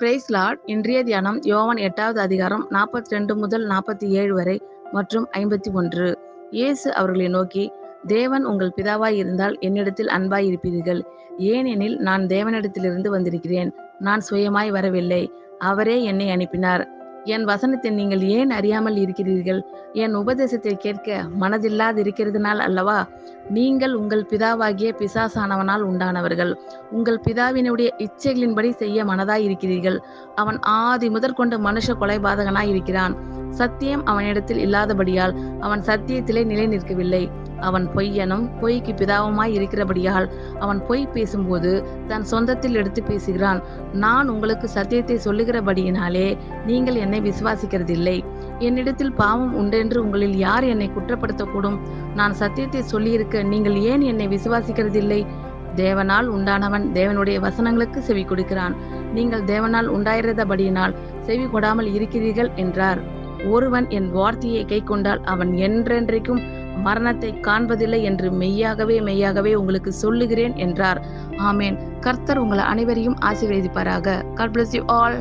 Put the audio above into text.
Price Lord. இன்றைய தியானம் யோவான் 8வது அதிகாரம் 42 முதல் 47 வரை மற்றும் 51. இயேசு அவர்களை நோக்கி, தேவன் உங்கள் பிதாவாய் இருந்தால் என்னிடத்தில் அன்பாய் இருப்பீர்கள். ஏனெனில் நான் தேவனிடத்திலிருந்து வந்திருக்கிறேன். நான் சுயமாய் வரவில்லை, அவரே என்னை அனுப்பினார். என் வசனத்தை நீங்கள் ஏன் அறியாமல் இருக்கிறீர்கள்? என் உபதேசத்தை கேட்க மனதில்லாதிருக்கிறதுனால் அல்லவா? நீங்கள் உங்கள் பிதாவாகிய பிசாசானவனால் உண்டானவர்கள். உங்கள் பிதாவினுடைய இச்சைகளின்படி செய்ய மனதாய் இருக்கிறீர்கள். அவன் ஆதி முதற்கொண்டு மனுஷ கொலைபாதகனாய் இருக்கிறான். சத்தியம் அவனிடத்தில் இல்லாதபடியால் அவன் சத்தியத்திலே நிலை நிற்கவில்லை. அவன் பொய்யனும் பொய்க்கு பிதாவுமாய் இருக்கிறபடியால் அவன் பொய் பேசும்போது தன் சொந்தத்தில் எடுத்து பேசுகிறான். நான் உங்களுக்கு சத்தியத்தை சொல்லுகிறபடியினாலே நீங்கள் என்னை விசுவாசிக்கிறதில்லை. என்னிடத்தில் பாவம் உண்டென்று உங்களில் யார் என்னை குற்றப்படுத்தக்கூடும்? நான் சத்தியத்தை சொல்லியிருக்க நீங்கள் ஏன் என்னை விசுவாசிக்கிறதில்லை? தேவனால் உண்டானவன் தேவனுடைய வசனங்களுக்கு செவி கொடுக்கிறான். நீங்கள் தேவனால் உண்டாயிருந்தபடியினால் செவி கொடாமல் இருக்கிறீர்கள் என்றார். ஒருவன் என் வார்த்தையை கைக்கொண்டால் அவன் என்றென்றைக்கும் மரணத்தை காண்பதில்லை என்று மெய்யாகவே மெய்யாகவே உங்களுக்கு சொல்லுகிறேன் என்றார். ஆமேன். கர்த்தர் உங்கள் அனைவரையும் ஆசீர்வதிப்பாராக. God bless you all.